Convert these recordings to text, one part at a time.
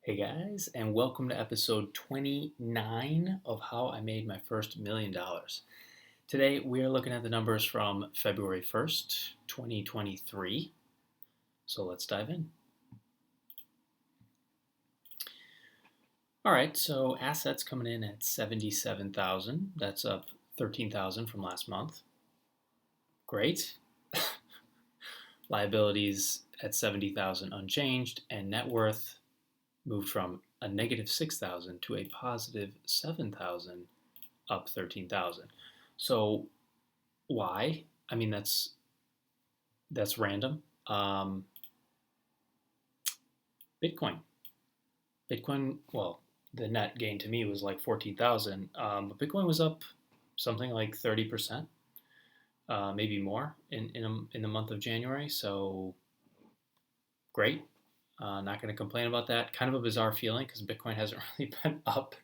Hey guys, and welcome to episode 29 of How I Made My First $1,000,000. Today we are looking at the numbers from February 1st, 2023. So let's dive in. All right, so assets coming in at 77,000. That's up 13,000 from last month. Great. Liabilities at 70,000 unchanged, and net worth moved from a negative 6,000 to a positive 7,000, up 13,000. So why? I mean, that's random. Bitcoin. Well, the net gain to me was like 14,000, but Bitcoin was up something like 30%, maybe more in the month of January. So great. Not going to complain about that. Kind of a bizarre feeling because Bitcoin hasn't really been up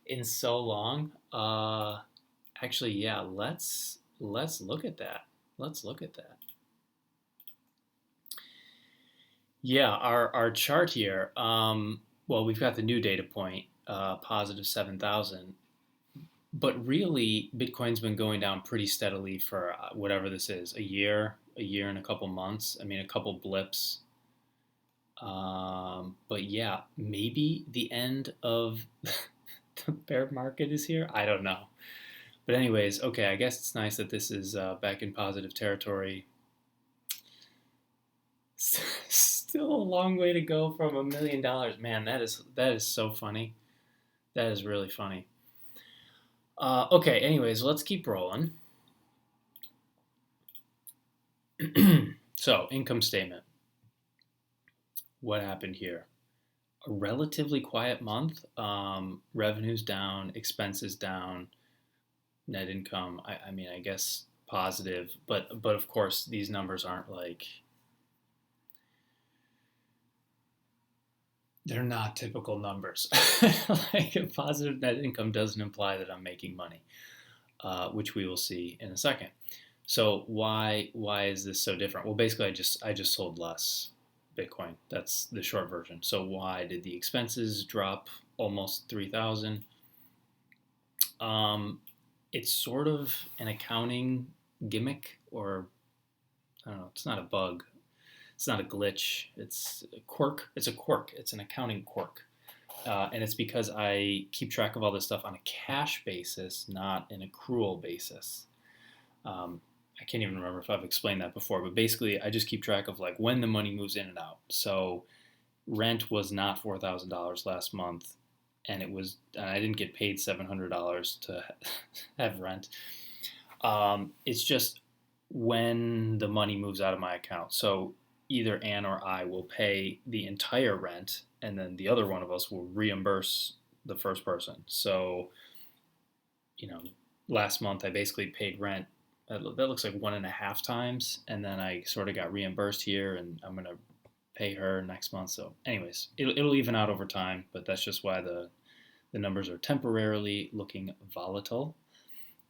in so long. Actually, yeah, let's look at that. Let's look at that. Yeah, our chart here. Well, we've got the new data point, positive 7,000. But really, Bitcoin's been going down pretty steadily for whatever this is, a year and a couple months. I mean, a couple blips. But yeah, maybe the end of the bear market is here. I don't know. But anyways, okay, I guess it's nice that this is back in positive territory. Still a long way to go from $1,000,000. Man, that is so funny. That is really funny. Okay, anyways, let's keep rolling. So, income statement. What happened here? A relatively quiet month. Revenues down, expenses down, net income. I mean, I guess positive, but of course these numbers aren't like, they're not typical numbers. Like a positive net income doesn't imply that I'm making money, which we will see in a second. So why is this so different? Well, basically, I just sold less Bitcoin. That's the short version. So why did the expenses drop almost 3,000? It's sort of an accounting gimmick, or I don't know. It's not a bug. It's not a glitch. It's a quirk. It's a quirk. It's an accounting quirk. And it's because I keep track of all this stuff on a cash basis, not an accrual basis. I can't even remember if I've explained that before, but basically I just keep track of like when the money moves in and out. So rent was not $4,000 last month, and I didn't get paid $700 to have rent. It's just when the money moves out of my account. So either Ann or I will pay the entire rent, and then the other one of us will reimburse the first person. So, last month I basically paid rent. That looks like 1.5 times, and then I sort of got reimbursed here, and I'm gonna pay her next month. So, anyways, it'll even out over time, but that's just why the numbers are temporarily looking volatile.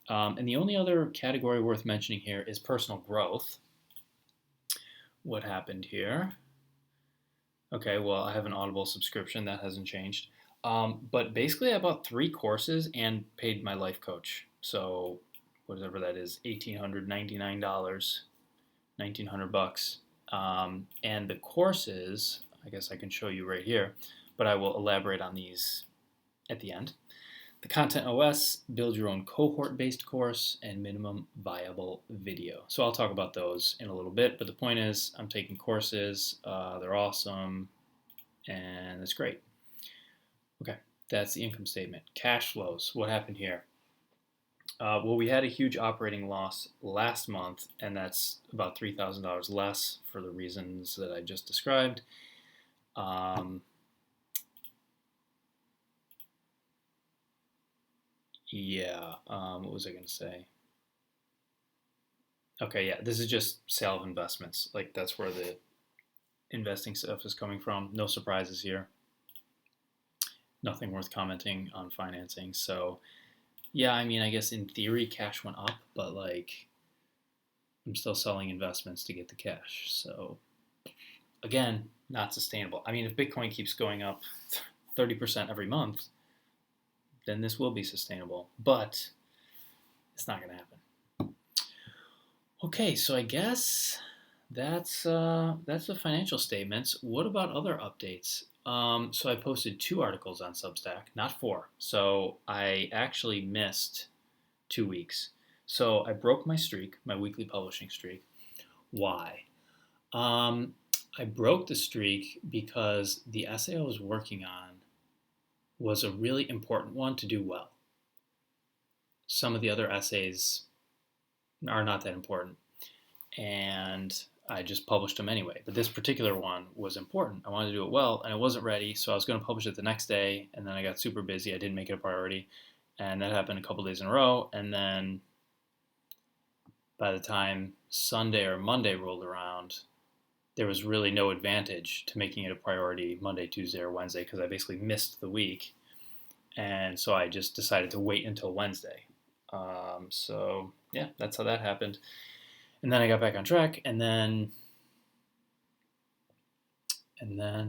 And the only other category worth mentioning here is personal growth. What happened here? Okay, well, I have an Audible subscription. That hasn't changed. But basically, I bought 3 courses and paid my life coach. So whatever that is, $1,899, $1,900. And the courses, I guess I can show you right here, but I will elaborate on these at the end. The Content OS, Build Your Own Cohort-Based Course, and Minimum Viable Video. So I'll talk about those in a little bit, but the point is I'm taking courses, they're awesome, and it's great. Okay, that's the income statement. Cash flows, what happened here? Well, we had a huge operating loss last month, and that's about $3,000 less for the reasons that I just described. What was I going to say? Okay, yeah, this is just sale of investments. Like, that's where the investing stuff is coming from. No surprises here. Nothing worth commenting on financing. So, yeah, I mean, I guess in theory, cash went up, but like, I'm still selling investments to get the cash. So, again, not sustainable. I mean, if Bitcoin keeps going up 30% every month, then this will be sustainable, but it's not going to happen. Okay, so I guess that's the financial statements. What about other updates? So I posted 2 articles on Substack, not 4. So I actually missed 2 weeks. So I broke my streak, my weekly publishing streak. Why? I broke the streak because the essay I was working on was a really important one to do well. Some of the other essays are not that important, and I just published them anyway. But this particular one was important. I wanted to do it well, and I wasn't ready, so I was going to publish it the next day, and then I got super busy. I didn't make it a priority, and that happened a couple days in a row, and then by the time Sunday or Monday rolled around, there was really no advantage to making it a priority Monday, Tuesday, or Wednesday because I basically missed the week. And so I just decided to wait until Wednesday. So yeah, that's how that happened. And then I got back on track, and then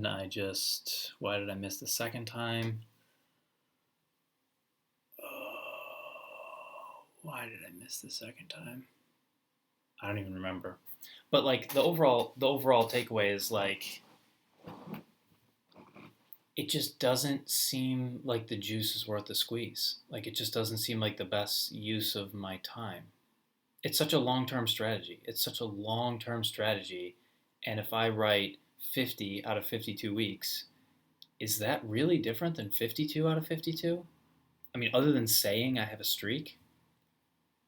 I just, why did I miss the second time? Why did I miss the second time? I don't even remember. But like the overall takeaway is like, it just doesn't seem like the juice is worth the squeeze. Like it just doesn't seem like the best use of my time. It's such a long-term strategy. And if I write 50 out of 52 weeks, is that really different than 52 out of 52? I mean, other than saying I have a streak,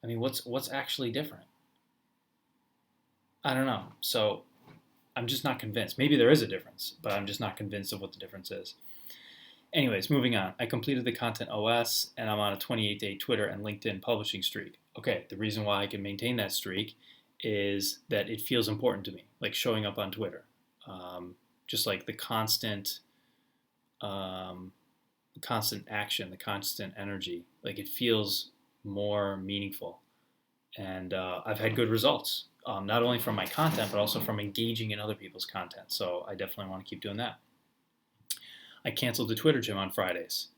I mean, what's actually different? I don't know. So I'm just not convinced. Maybe there is a difference, but I'm just not convinced of what the difference is. Anyways, moving on. I completed the Content OS, and I'm on a 28-day Twitter and LinkedIn publishing streak. Okay, the reason why I can maintain that streak is that it feels important to me, like showing up on Twitter. Just like the constant action, the constant energy. Like it feels more meaningful. And I've had good results, not only from my content, but also from engaging in other people's content. So I definitely want to keep doing that. I canceled the Twitter gym on Fridays.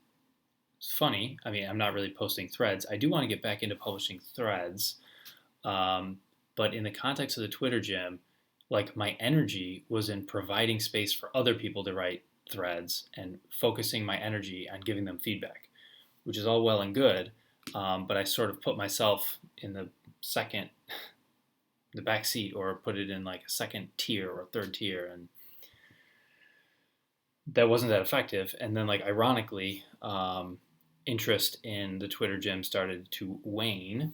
It's funny. I mean, I'm not really posting threads. I do want to get back into publishing threads. But in the context of the Twitter gym, like my energy was in providing space for other people to write threads and focusing my energy on giving them feedback, which is all well and good. But I sort of put myself in the back seat, or put it in like a second tier or third tier, and that wasn't that effective. And then, like, ironically, interest in the Twitter gym started to wane,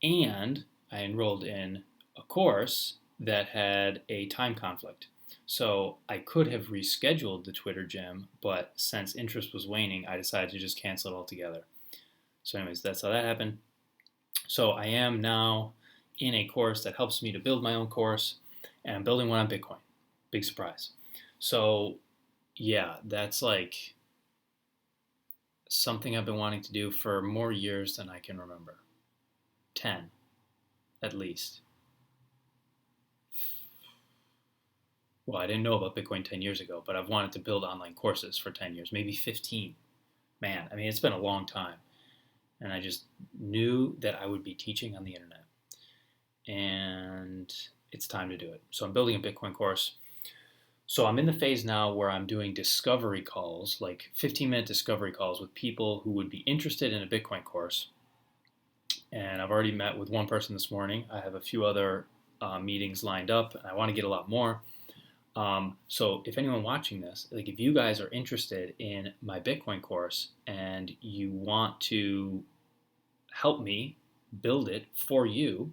and I enrolled in a course that had a time conflict. So I could have rescheduled the Twitter gym, but since interest was waning, I decided to just cancel it altogether. So anyways, that's how that happened. So I am now in a course that helps me to build my own course, and I'm building one on Bitcoin. Big surprise. So yeah, that's like something I've been wanting to do for more years than I can remember. 10, at least. Well, I didn't know about Bitcoin 10 years ago, but I've wanted to build online courses for 10 years, maybe 15. Man, I mean, it's been a long time. And I just knew that I would be teaching on the internet. And it's time to do it. So I'm building a Bitcoin course. So I'm in the phase now where I'm doing discovery calls, like 15-minute discovery calls with people who would be interested in a Bitcoin course. And I've already met with one person this morning. I have a few other meetings lined up, and I want to get a lot more. So if anyone watching this, like if you guys are interested in my Bitcoin course and you want to help me build it for you,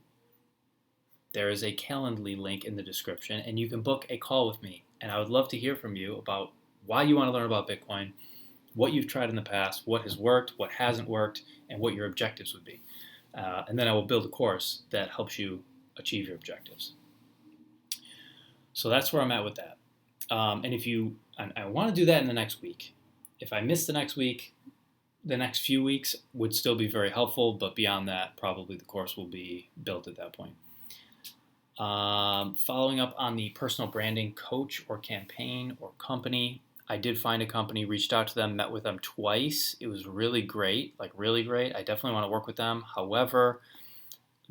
there is a Calendly link in the description, and you can book a call with me. And I would love to hear from you about why you want to learn about Bitcoin, what you've tried in the past, what has worked, what hasn't worked, and what your objectives would be. And then I will build a course that helps you achieve your objectives. So that's where I'm at with that. And I want to do that in the next week. If I miss the next week, the next few weeks would still be very helpful, but beyond that, probably the course will be built at that point. Following up on the personal branding coach or campaign or company, I did find a company, reached out to them, met with them twice. It was really great, like really great. I definitely want to work with them. However,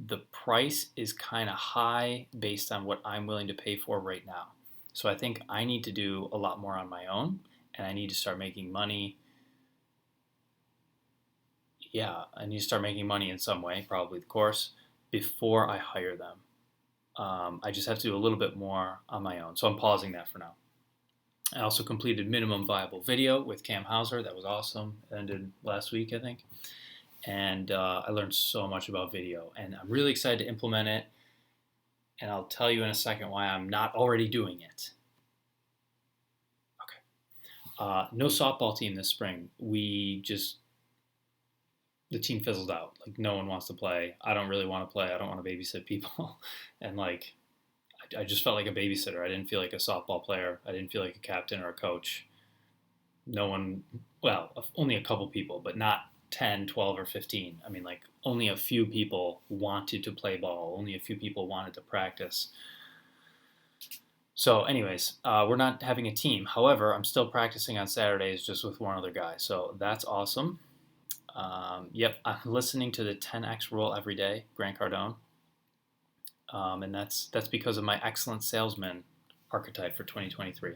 the price is kind of high based on what I'm willing to pay for right now. So I think I need to do a lot more on my own, and I need to start making money. Yeah, I need to start making money in some way, probably the course, before I hire them. I just have to do a little bit more on my own. So I'm pausing that for now. I also completed minimum viable video with Cam Hauser. That was awesome. It ended last week, I think. And I learned so much about video. And I'm really excited to implement it. And I'll tell you in a second why I'm not already doing it. Okay. No softball team this spring. The team fizzled out. Like, no one wants to play. I don't really want to play. I don't want to babysit people. And like, I just felt like a babysitter. I didn't feel like a softball player. I didn't feel like a captain or a coach. No one, well, only a couple people, but not 10, 12, or 15. I mean, like, only a few people wanted to play ball. Only a few people wanted to practice. So anyways, we're not having a team. However, I'm still practicing on Saturdays just with one other guy. So that's awesome. Yep, I'm listening to the 10X rule every day, Grant Cardone. And that's because of my excellent salesman archetype for 2023.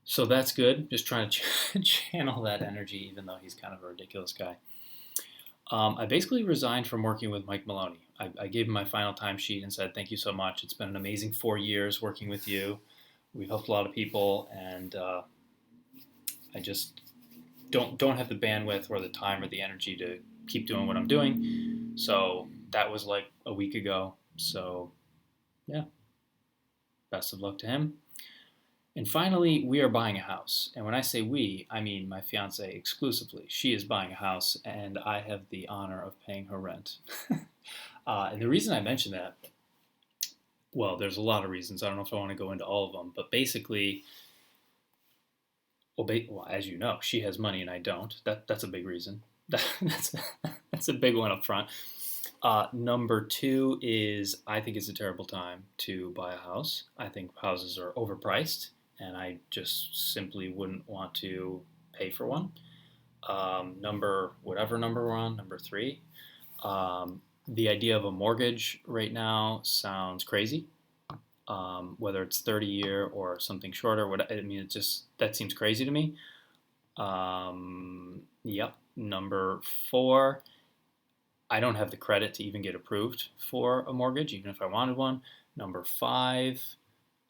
So that's good. Just trying to channel that energy, even though he's kind of a ridiculous guy. I basically resigned from working with Mike Maloney. I gave him my final timesheet and said, thank you so much. It's been an amazing 4 years working with you. We've helped a lot of people, and I just don't have the bandwidth or the time or the energy to keep doing what I'm doing. So that was like a week ago. So yeah, best of luck to him. And finally, we are buying a house. And when I say we, I mean my fiance exclusively. She is buying a house, and I have the honor of paying her rent. And the reason I mention that, well, there's a lot of reasons. I don't know if I want to go into all of them, but basically, well, as you know, she has money and I don't. That's a big reason. That's a big one up front. Number two is I think it's a terrible time to buy a house. I think houses are overpriced, and I just simply wouldn't want to pay for one. Whatever number we're on, number three. The idea of a mortgage right now sounds crazy. Whether it's 30-year or something shorter, that seems crazy to me. Yep. Number four, I don't have the credit to even get approved for a mortgage, even if I wanted one. Number five,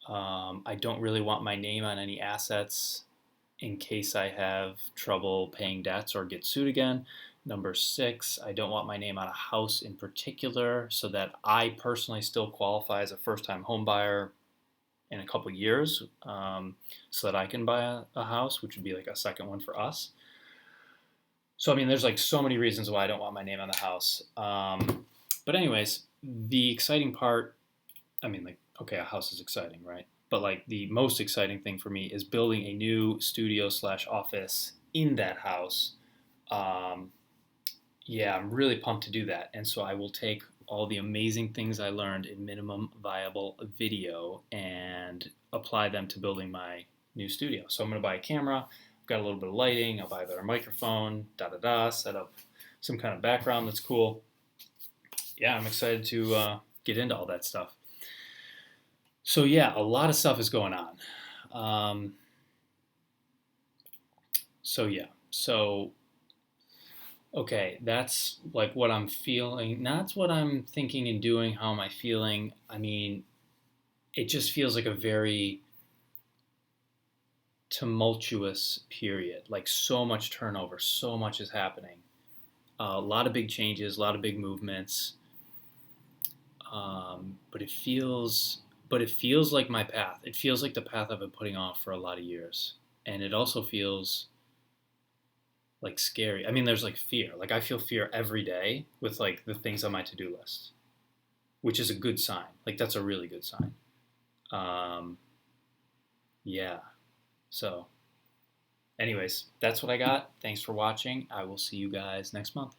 I don't really want my name on any assets in case I have trouble paying debts or get sued again. Number six, I don't want my name on a house in particular, so that I personally still qualify as a first-time home buyer in a couple years, so that I can buy a house, which would be like a second one for us. So, I mean, there's like so many reasons why I don't want my name on the house. But anyways, the exciting part, I mean, like, okay, a house is exciting, right? But like the most exciting thing for me is building a new studio/office in that house. Yeah, I'm really pumped to do that. And so I will take all the amazing things I learned in minimum viable video and apply them to building my new studio. So I'm going to buy a camera. I've got a little bit of lighting. I'll buy a better microphone, set up some kind of background that's cool. Yeah, I'm excited to get into all that stuff. So yeah, a lot of stuff is going on. Okay, that's like what I'm feeling. That's what I'm thinking and doing. How am I feeling? I mean, it just feels like a very tumultuous period. Like so much turnover, so much is happening. A lot of big changes, a lot of big movements. But it feels like my path. It feels like the path I've been putting off for a lot of years. And it also feels like scary. I mean, there's like fear. Like I feel fear every day with like the things on my to-do list, which is a good sign. Like that's a really good sign. Yeah. So anyways, that's what I got. Thanks for watching. I will see you guys next month.